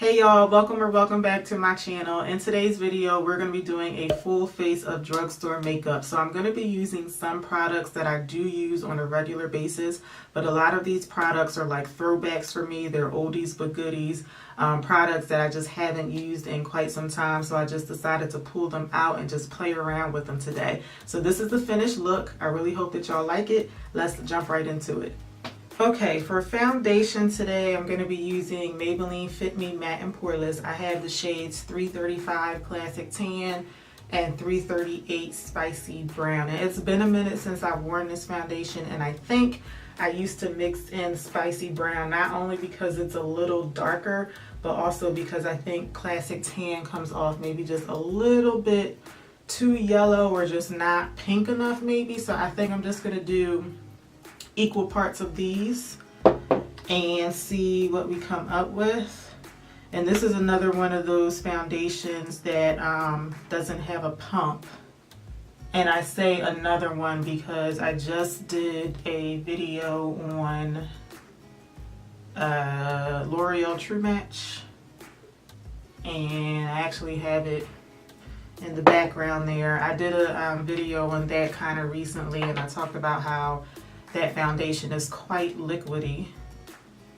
Hey y'all, welcome back to my channel. In today's video, we're going to be doing a full face of drugstore makeup. So I'm going to be using some products that I do use on a regular basis, but a lot of these products are like throwbacks for me. They're oldies but goodies, products that I just haven't used in quite some time. So I just decided to pull them out and just play around with them today. So this is the finished look. I really hope that y'all like it. Let's jump right into it. Okay, for foundation today, I'm going to be using Maybelline Fit Me Matte and Poreless. I have the shades 335 Classic Tan and 338 Spicy Brown. And it's been a minute since I've worn this foundation, and I think I used to mix in Spicy Brown, not only because it's a little darker, but also because I think Classic Tan comes off maybe just a little bit too yellow or just not pink enough maybe. So I think I'm just going to do equal parts of these and see what we come up with. And this is another one of those foundations that doesn't have a pump. And I say another one because I just did a video on L'Oreal True Match, and I actually have it in the background there. I did a video on that kind of recently, and I talked about how that foundation is quite liquidy,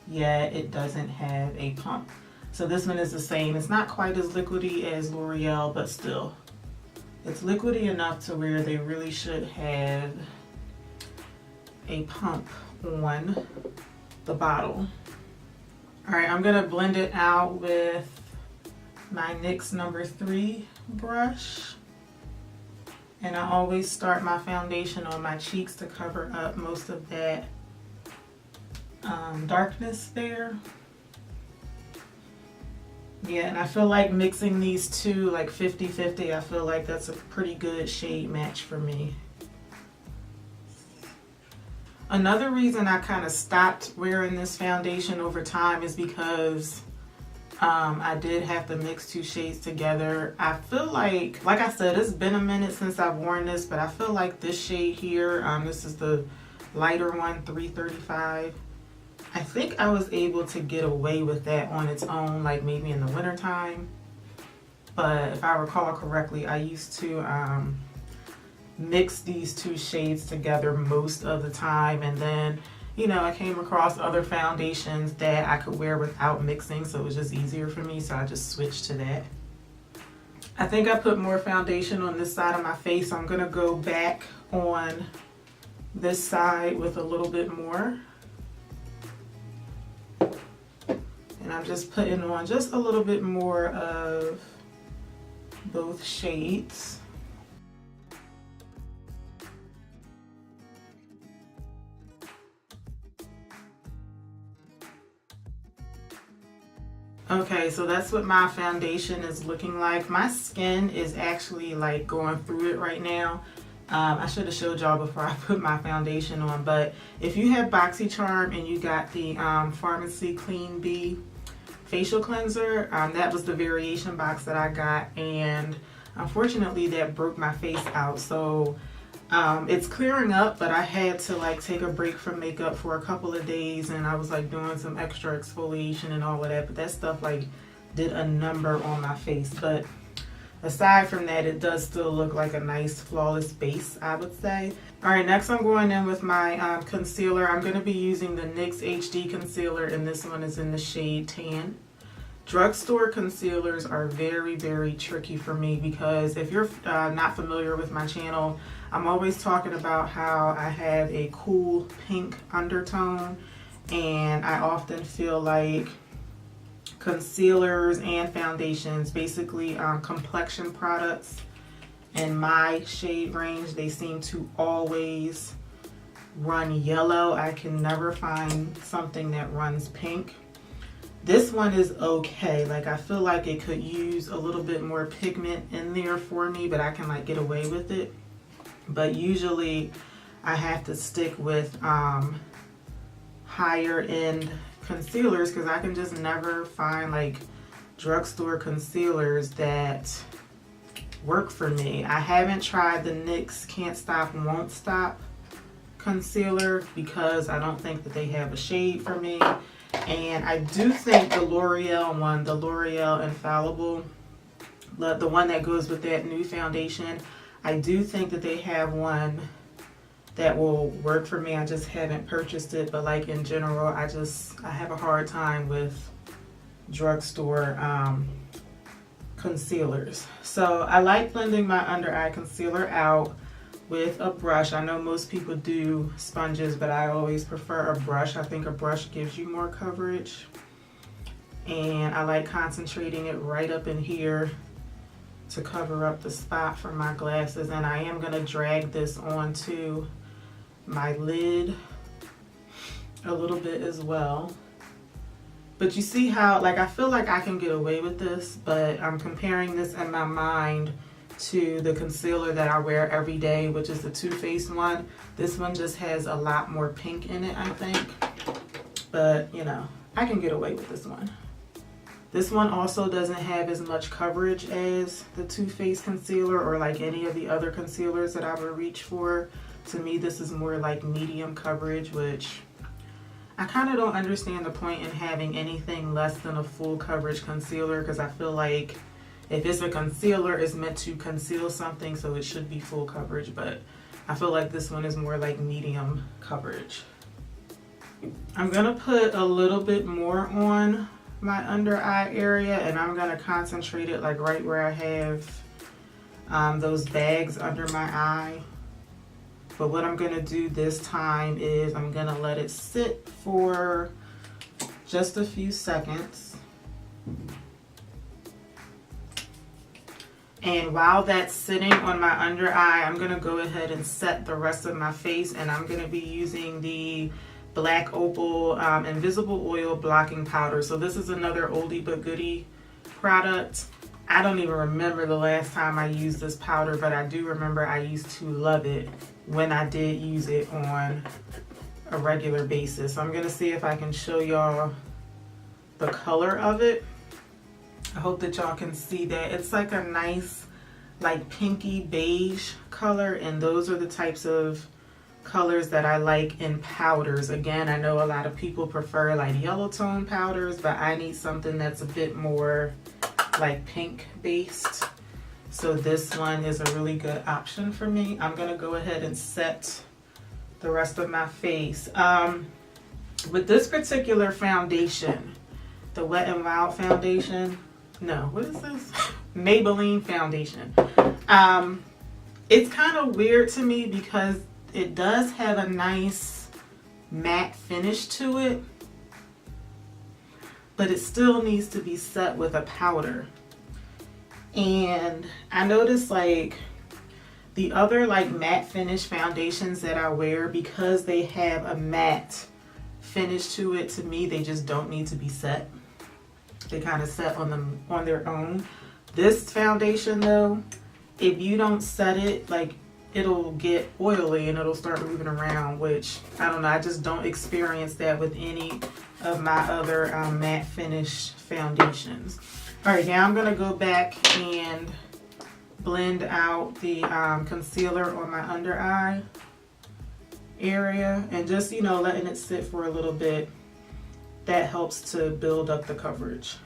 yet it doesn't have a pump. So this one is the same. It's not quite as liquidy as L'Oreal, but still, it's liquidy enough to where they really should have a pump on the bottle. All right, I'm gonna blend it out with my NYX number 3 brush. And I always start my foundation on my cheeks to cover up most of that darkness there. Yeah, and I feel like mixing these two like 50-50, I feel like that's a pretty good shade match for me. Another reason I kind of stopped wearing this foundation over time is because I did have to mix two shades together. I feel like I said, it's been a minute since I've worn this, but I feel like this shade here, this is the lighter one, 335. I think I was able to get away with that on its own, like maybe in the winter time. But if I recall correctly, I used to mix these two shades together most of the time, and then you know, I came across other foundations that I could wear without mixing, so it was just easier for me, so I just switched to that. I think I put more foundation on this side of my face. I'm gonna go back on this side with a little bit more. And I'm just putting on just a little bit more of both shades. Okay, so that's what my foundation is looking like. My skin is actually like going through it right now. I should have showed y'all before I put my foundation on, but if you have BoxyCharm and you got the Pharmacy Clean Bee facial cleanser, that was the variation box that I got, and unfortunately that broke my face out. So it's clearing up, but I had to like take a break from makeup for a couple of days, and I was like doing some extra exfoliation and all of that, but that stuff like did a number on my face. But aside from that, it does still look like a nice flawless base, I would say. All right, next I'm going in with my concealer. I'm going to be using the NYX HD Concealer, and this one is in the shade Tan. Drugstore concealers are very tricky for me because if you're not familiar with my channel, I'm always talking about how I have a cool pink undertone, and I often feel like concealers and foundations, basically complexion products in my shade range, they seem to always run yellow. I can never find something that runs pink. This one is okay. Like I feel like it could use a little bit more pigment in there for me, but I can like get away with it. But usually I have to stick with higher end concealers because I can just never find like drugstore concealers that work for me. I haven't tried the NYX Can't Stop Won't Stop concealer because I don't think that they have a shade for me. And I do think the L'Oreal one, the L'Oreal Infallible, the one that goes with that Nude foundation, I do think that they have one that will work for me. I just haven't purchased it, but like in general, I have a hard time with drugstore concealers. So I like blending my under eye concealer out with a brush. I know most people do sponges, but I always prefer a brush. I think a brush gives you more coverage. And I like concentrating it right up in here to cover up the spot for my glasses. And I am gonna drag this onto my lid a little bit as well. But you see how, like, I feel like I can get away with this, but I'm comparing this in my mind to the concealer that I wear every day, which is the Too Faced one. This one just has a lot more pink in it, I think. But, you know, I can get away with this one. This one also doesn't have as much coverage as the Too Faced concealer or like any of the other concealers that I would reach for. To me, this is more like medium coverage, which I kind of don't understand the point in having anything less than a full coverage concealer, because I feel like if it's a concealer, it's meant to conceal something, so it should be full coverage, but I feel like this one is more like medium coverage. I'm gonna put a little bit more on my under eye area, and I'm gonna concentrate it like right where I have those bags under my eye. But what I'm gonna do this time is I'm gonna let it sit for just a few seconds. And while that's sitting on my under eye, I'm gonna go ahead and set the rest of my face, and I'm gonna be using the Black Opal Invisible Oil Blocking Powder. So this is another oldie but goodie product. I don't even remember the last time I used this powder, but I do remember I used to love it when I did use it on a regular basis. So I'm gonna see if I can show y'all the color of it. I hope that y'all can see that. It's like a nice, like pinky beige color, and those are the types of colors that I like in powders. Again, I know a lot of people prefer like yellow tone powders, but I need something that's a bit more like pink based. So this one is a really good option for me. I'm gonna go ahead and set the rest of my face. With this particular foundation, the Wet n Wild foundation, no, what is this? Maybelline foundation. It's kind of weird to me because it does have a nice matte finish to it, but it still needs to be set with a powder. And I noticed like the other like matte finish foundations that I wear, because they have a matte finish to it, to me they just don't need to be set. They kind of set on them on their own. This foundation though, if you don't set it, like it'll get oily and it'll start moving around, which I don't know, I just don't experience that with any of my other matte finish foundations. All right, now I'm gonna go back and blend out the concealer on my under eye area, and just, you know, letting it sit for a little bit. That helps to build up the coverage.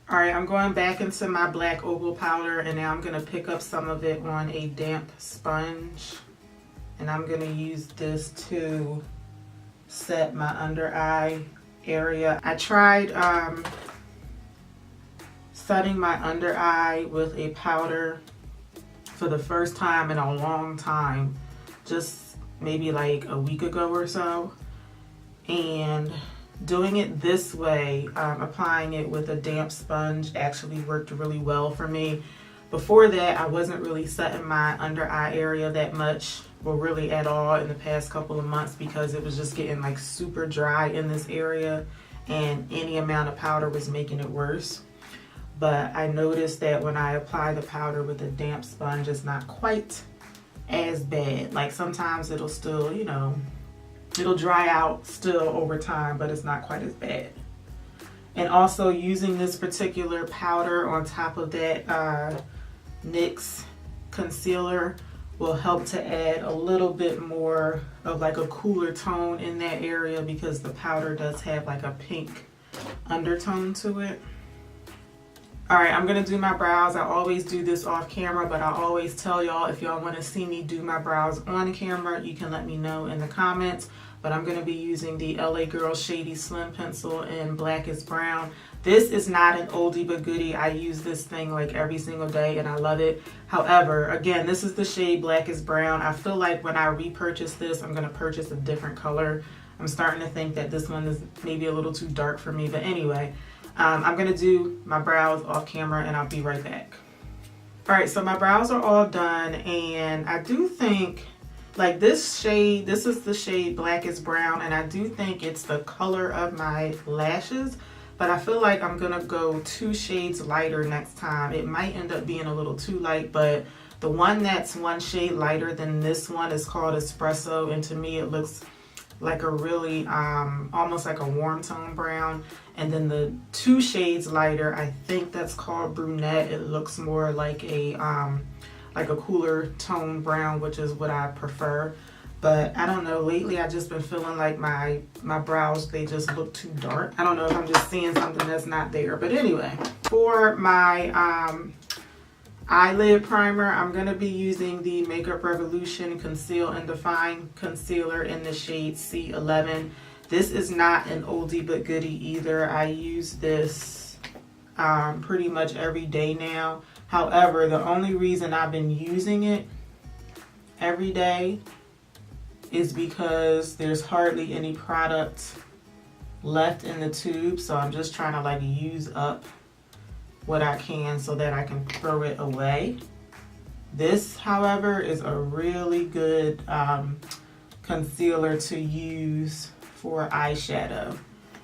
All right, I'm going back into my Black Opal powder, and now I'm gonna pick up some of it on a damp sponge, and I'm gonna use this to set my under eye area. I tried setting my under eye with a powder for the first time in a long time, just maybe like a week ago or so, and doing it this way, applying it with a damp sponge, actually worked really well for me. Before that, I wasn't really setting my under eye area that much, or really at all, in the past couple of months, because it was just getting like super dry in this area, and any amount of powder was making it worse. But I noticed that when I apply the powder with a damp sponge, it's not quite as bad. Like sometimes it'll still, you know, it'll dry out still over time, but it's not quite as bad. And also using this particular powder on top of that NYX concealer will help to add a little bit more of like a cooler tone in that area, because the powder does have like a pink undertone to it. All right, I'm gonna do my brows. I always do this off camera, but I always tell y'all, if y'all wanna see me do my brows on camera, you can let me know in the comments. But I'm gonna be using the LA Girl Shady Slim Pencil in Blackest Brown. This is not an oldie but goodie. I use this thing like every single day and I love it. However, again, this is the shade Blackest Brown. I feel like when I repurchase this, I'm gonna purchase a different color. I'm starting to think that this one is maybe a little too dark for me, but anyway. I'm gonna do my brows off camera and I'll be right back. All right, so my brows are all done, and I do think like this shade, this is the shade Blackest Brown, and I do think it's the color of my lashes, but I feel like I'm gonna go 2 shades lighter next time. It might end up being a little too light, but the one that's 1 shade lighter than this one is called Espresso, and to me it looks like a really almost like a warm tone brown. And then the 2 shades lighter, I think that's called Brunette. It looks more like a cooler tone brown, which is what I prefer. But I don't know, lately I've just been feeling like my brows, they just look too dark. I don't know if I'm just seeing something that's not there, but anyway. For my eyelid primer, I'm gonna be using the Makeup Revolution Conceal and Define Concealer in the shade C11. This is not an oldie but goodie either. I use this pretty much every day now. However, the only reason I've been using it every day is because there's hardly any product left in the tube. So I'm just trying to like use up what I can so that I can throw it away. This, however, is a really good concealer to use for eyeshadow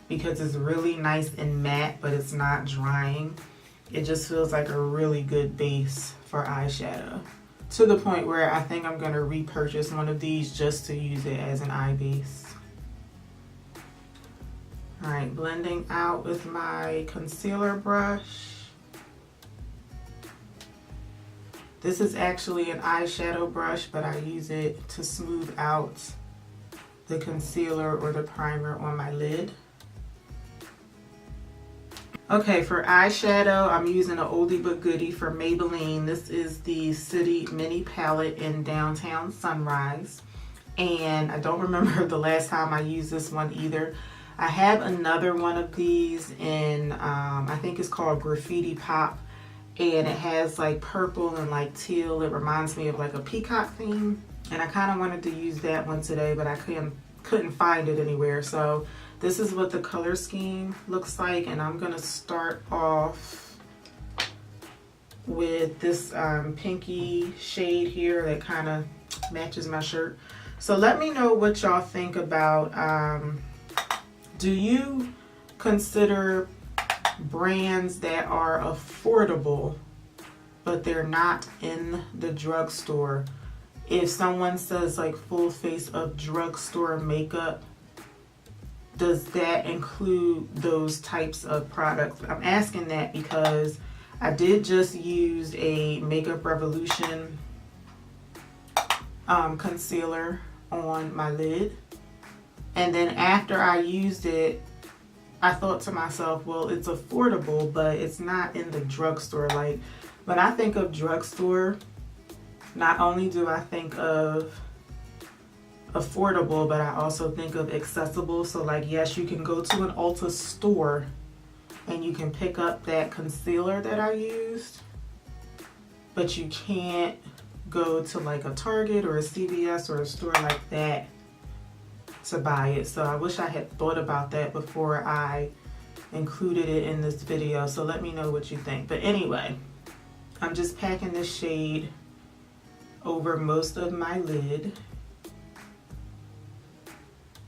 because it's really nice and matte, but it's not drying. It just feels like a really good base for eyeshadow, to the point where I think I'm gonna repurchase one of these just to use it as an eye base. All right, blending out with my concealer brush. This is actually an eyeshadow brush, but I use it to smooth out the concealer or the primer on my lid. Okay, for eyeshadow, I'm using an oldie but goodie for Maybelline. This is the City Mini Palette in Downtown Sunrise. And I don't remember the last time I used this one either. I have another one of these in, I think it's called Graffiti Pop. And it has like purple and like teal. It reminds me of like a peacock theme. And I kind of wanted to use that one today, but I couldn't find it anywhere. So this is what the color scheme looks like. And I'm gonna start off with this pinky shade here that kind of matches my shirt. So let me know what y'all think about, do you consider brands that are affordable but they're not in the drugstore? If someone says like full face of drugstore makeup, does that include those types of products? I'm asking that because I did just use a Makeup Revolution concealer on my lid, and then after I used it, I thought to myself, well, it's affordable, but it's not in the drugstore. Like, when I think of drugstore, not only do I think of affordable, but I also think of accessible. So like, yes, you can go to an Ulta store and you can pick up that concealer that I used, but you can't go to like a Target or a CVS or a store like that to buy it. So I wish I had thought about that before I included it in this video. So let me know what you think. But anyway, I'm just packing this shade over most of my lid,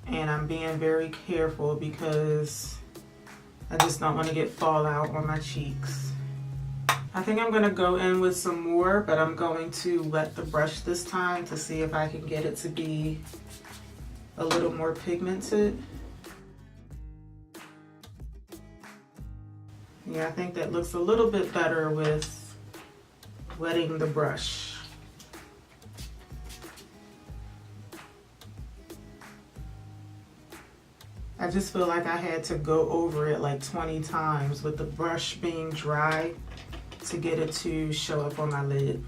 and I'm being very careful because I just don't want to get fallout on my cheeks. I think I'm gonna go in with some more, but I'm going to wet the brush this time to see if I can get it to be a little more pigmented. Yeah, I think that looks a little bit better with wetting the brush. I just feel like I had to go over it like 20 times with the brush being dry to get it to show up on my lid.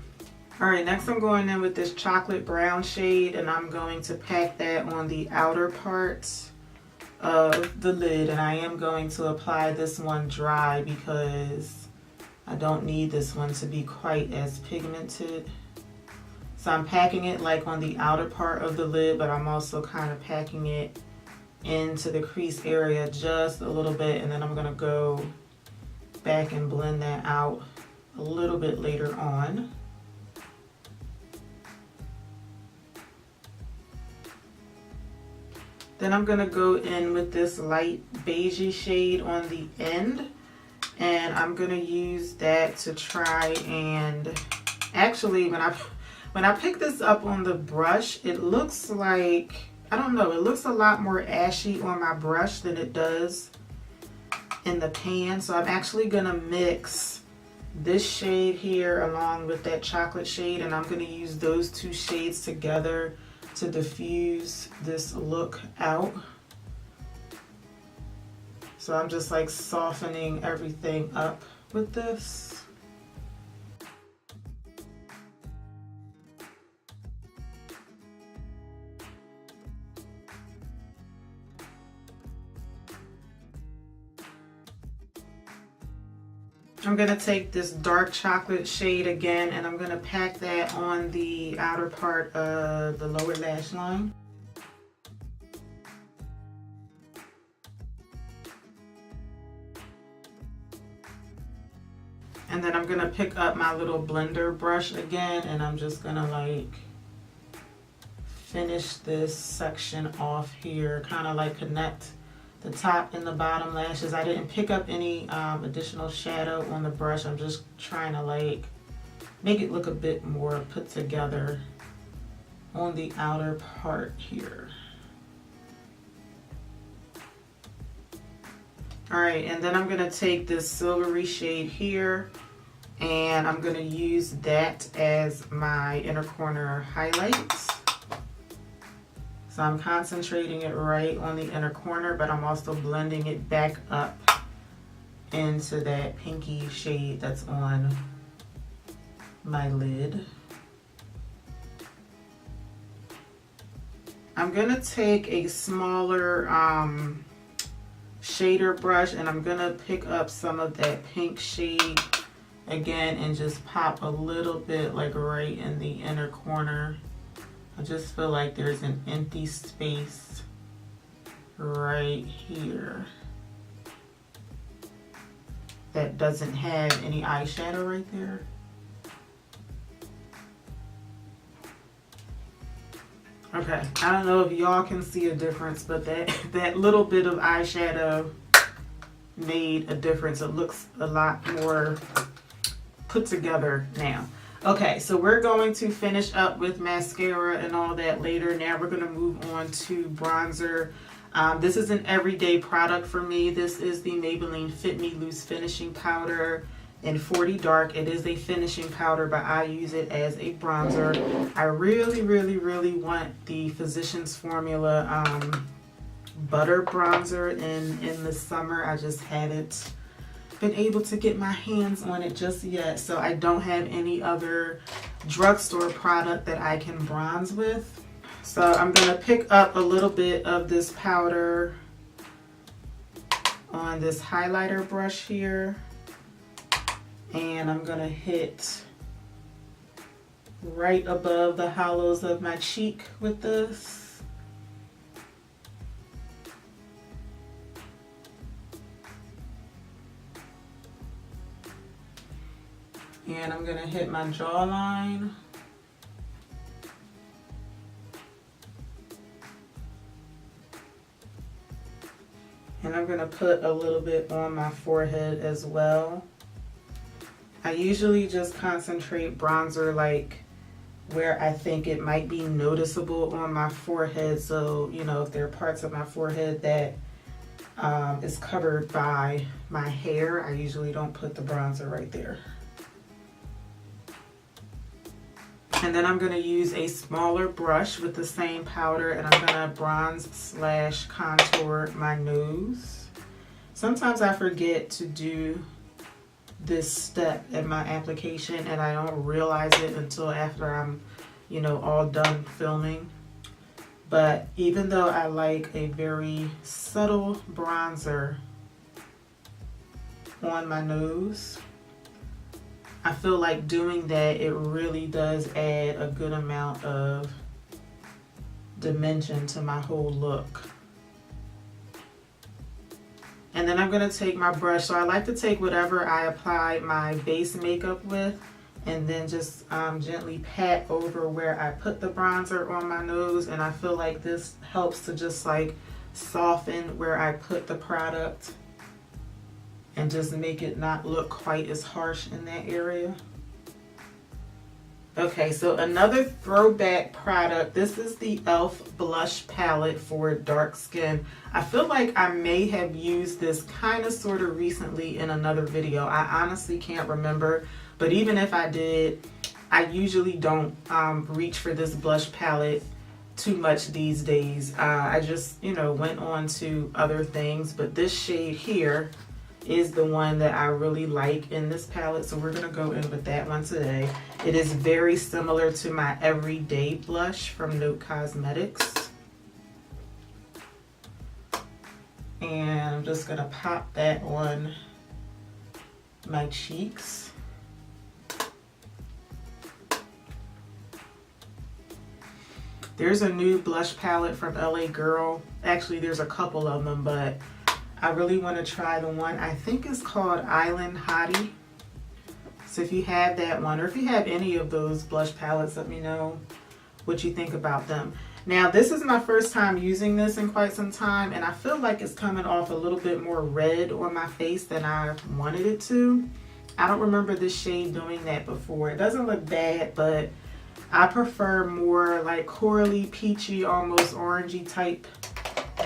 Alright, next I'm going in with this chocolate brown shade, and I'm going to pack that on the outer part of the lid, and I am going to apply this one dry because I don't need this one to be quite as pigmented. So I'm packing it like on the outer part of the lid, but I'm also kind of packing it into the crease area just a little bit, and then I'm going to go back and blend that out a little bit later on. Then I'm going to go in with this light beigey shade on the end, and I'm going to use that to try and, actually when I pick this up on the brush, it looks like, I don't know, it looks a lot more ashy on my brush than it does in the pan. So I'm actually going to mix this shade here along with that chocolate shade, and I'm going to use those two shades together to diffuse this look out. So I'm just like softening everything up with this. I'm going to take this dark chocolate shade again, and I'm going to pack that on the outer part of the lower lash line. And then I'm going to pick up my little blender brush again, and I'm just going to like finish this section off here, kind of like connect the top and the bottom lashes. I didn't pick up any additional shadow on the brush. I'm just trying to like make it look a bit more put together on the outer part here. Alright, and then I'm going to take this silvery shade here, and I'm going to use that as my inner corner highlights. So I'm concentrating it right on the inner corner, but I'm also blending it back up into that pinky shade that's on my lid. I'm going to take a smaller shader brush, and I'm going to pick up some of that pink shade again and just pop a little bit like right in the inner corner. I just feel like there's an empty space right here that doesn't have any eyeshadow right there. Okay, I don't know if y'all can see a difference, but that little bit of eyeshadow made a difference. It looks a lot more put together now. Okay, so we're going to finish up with mascara and all that later. Now we're going to move on to bronzer. This is an everyday product for me. This is the Maybelline Fit Me Loose Finishing Powder in 40 Dark. It is a finishing powder, but I use it as a bronzer. I really want the Physicians Formula Butter Bronzer in the summer. I just haven't been able to get my hands on it just yet, so I don't have any other drugstore product that I can bronze with. So I'm going to pick up a little bit of this powder on this highlighter brush here, and I'm going to hit right above the hollows of my cheek with this. And I'm going to hit my jawline. And I'm going to put a little bit on my forehead as well. I usually just concentrate bronzer like where I think it might be noticeable on my forehead. So, you know, if there are parts of my forehead that is covered by my hair, I usually don't put the bronzer right there. And then I'm going to use a smaller brush with the same powder, and I'm going to bronze / contour my nose. Sometimes I forget to do this step in my application, and I don't realize it until after I'm, you know, all done filming. But even though I like a very subtle bronzer on my nose, I feel like doing that, it really does add a good amount of dimension to my whole look. And then I'm going to take my brush. So I like to take whatever I apply my base makeup with and then just gently pat over where I put the bronzer on my nose. And I feel like this helps to just like soften where I put the product and just make it not look quite as harsh in that area. Okay, so another throwback product. This is the e.l.f. blush palette for dark skin. I feel like I may have used this kind of sort of recently in another video. I honestly can't remember, but even if I did, I usually don't reach for this blush palette too much these days. I just, you know, went on to other things, but this shade here is the one that I really like in this palette, so we're gonna go in with that one today. It is very similar to my everyday blush from Nude Cosmetics, and I'm just gonna pop that on my cheeks. There's a new blush palette from LA Girl. Actually, there's a couple of them, but I really want to try the one I think is called Island Hottie. So if you have that one, or if you have any of those blush palettes, let me know what you think about them. Now, this is my first time using this in quite some time, and I feel like it's coming off a little bit more red on my face than I wanted it to. I don't remember this shade doing that before. It doesn't look bad, but I prefer more like corally, peachy, almost orangey type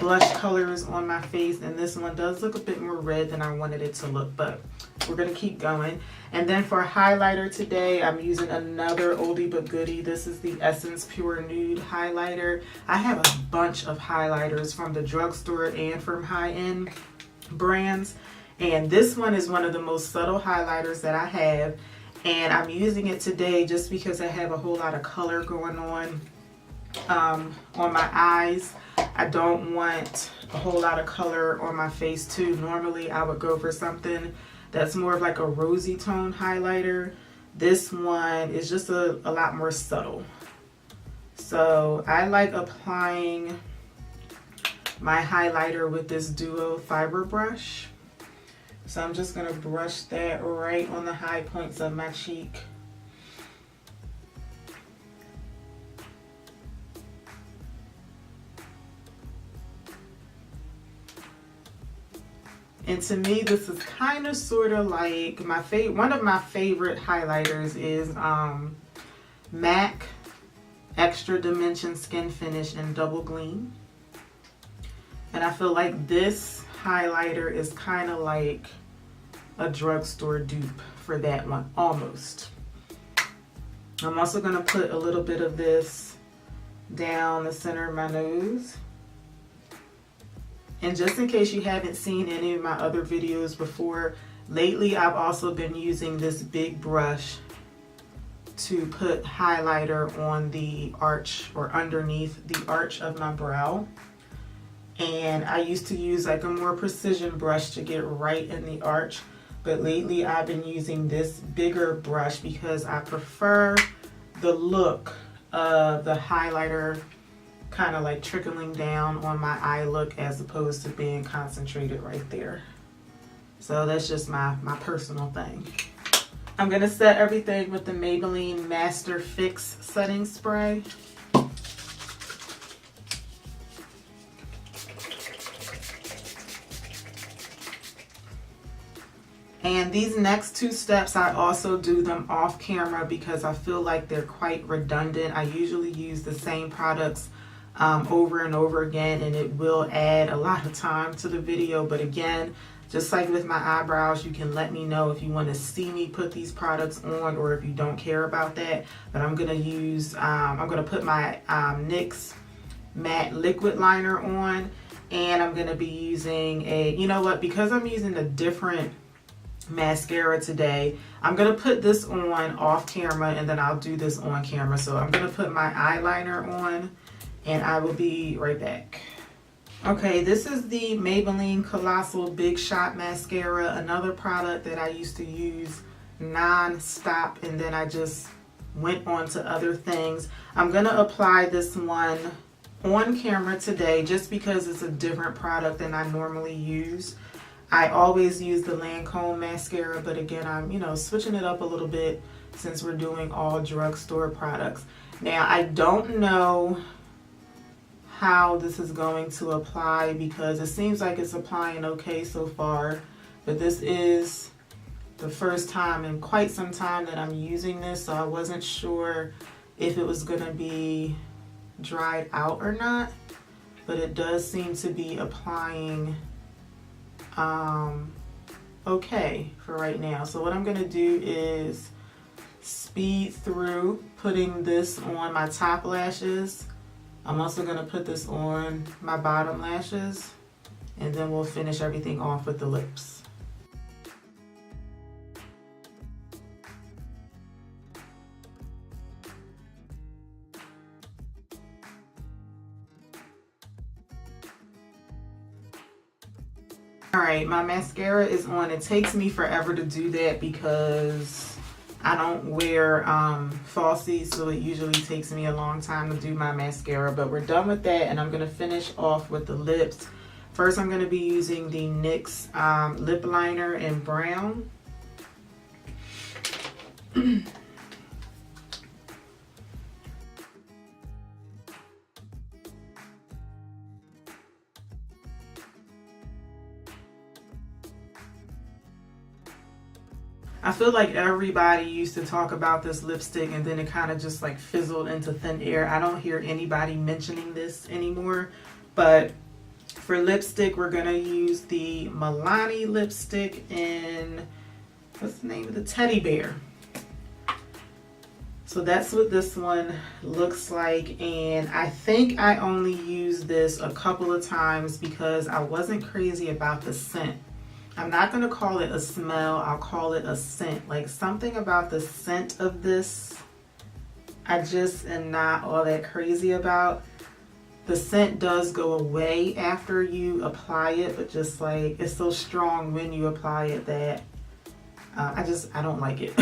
blush colors on my face, and this one does look a bit more red than I wanted it to look, but we're gonna keep going. And then for highlighter today, I'm using another oldie but goodie. This is the Essence Pure Nude highlighter. I have a bunch of highlighters from the drugstore and from high-end brands, and this one is one of the most subtle highlighters that I have, and I'm using it today just because I have a whole lot of color going on my eyes. I don't want a whole lot of color on my face too. Normally I would go for something that's more of like a rosy tone highlighter. This one is just a lot more subtle. So I like applying my highlighter with this Duo fiber brush. So I'm just going to brush that right on the high points of my cheek. And to me, this is kind of sort of like one of my favorite highlighters is MAC Extra Dimension Skin Finish in Double Gleam. And I feel like this highlighter is kind of like a drugstore dupe for that one, almost. I'm also going to put a little bit of this down the center of my nose. And just in case you haven't seen any of my other videos before, lately I've also been using this big brush to put highlighter on the arch or underneath the arch of my brow. And I used to use like a more precision brush to get right in the arch, but lately I've been using this bigger brush because I prefer the look of the highlighter kind of like trickling down on my eye look as opposed to being concentrated right there. So that's just my personal thing. I'm going to set everything with the Maybelline Master Fix setting spray. And these next two steps, I also do them off camera because I feel like they're quite redundant. I usually use the same products over and over again, and it will add a lot of time to the video. But again, Just like with my eyebrows, you can let me know if you want to see me put these products on or if you don't care about that. But I'm going to use, I'm going to put my NYX Matte Liquid Liner on. And I'm going to be using a, you know what, because I'm using a different mascara today, I'm going to put this on off camera and then I'll do this on camera. So I'm going to put my eyeliner on and I will be right back. Okay, this is the Maybelline Colossal Big Shot Mascara, another product that I used to use non-stop and then I just went on to other things. I'm going to apply this one on camera today just because it's a different product than I normally use. I always use the Lancome mascara, but again, I'm, you know, switching it up a little bit since we're doing all drugstore products. Now, I don't know how this is going to apply because it seems like it's applying okay so far, but this is the first time in quite some time that I'm using this, so I wasn't sure if it was going to be dried out or not, but it does seem to be applying okay for right now. So what I'm going to do is speed through putting this on my top lashes. I'm also going to put this on my bottom lashes and then we'll finish everything off with the lips. Alright, my mascara is on. It takes me forever to do that because I don't wear falsies, so it usually takes me a long time to do my mascara. But we're done with that and I'm going to finish off with the lips. First, I'm going to be using the NYX Lip Liner in brown. I feel like everybody used to talk about this lipstick and then it kind of just like fizzled into thin air. I don't hear anybody mentioning this anymore. But for lipstick, we're going to use the Milani lipstick in, what's the name of the Teddy Bear. So that's what this one looks like. And I think I only used this a couple of times because I wasn't crazy about the scent. I'm not going to call it a smell, I'll call it a scent. Like something about the scent of this, I just am not all that crazy about. The scent does go away after you apply it, but just like, it's so strong when you apply it that I don't like it.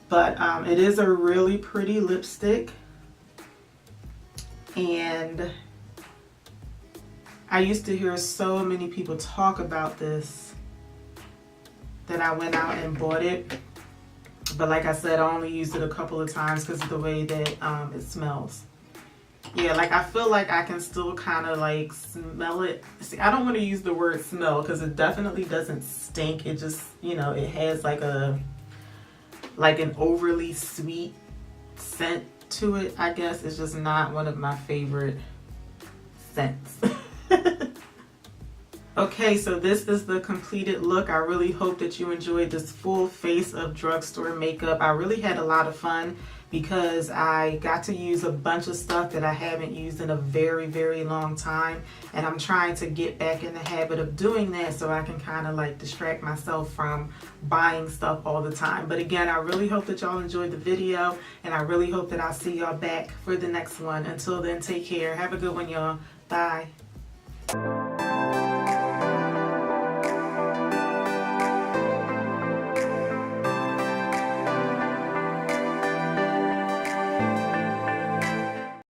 But it is a really pretty lipstick. And I used to hear so many people talk about this that I went out and bought it. But like I said, I only used it a couple of times because of the way that it smells. Yeah, like I feel like I can still kind of like smell it. See, I don't want to use the word smell because it definitely doesn't stink. It just, you know, it has like an overly sweet scent to it, I guess. It's just not one of my favorite scents. Okay, so this is the completed look. I really hope that you enjoyed this full face of drugstore makeup. I really had a lot of fun because I got to use a bunch of stuff that I haven't used in a very, very long time. And I'm trying to get back in the habit of doing that so I can kind of like distract myself from buying stuff all the time. But again, I really hope that y'all enjoyed the video and I really hope that I'll see y'all back for the next one. Until then, take care. Have a good one, y'all. Bye.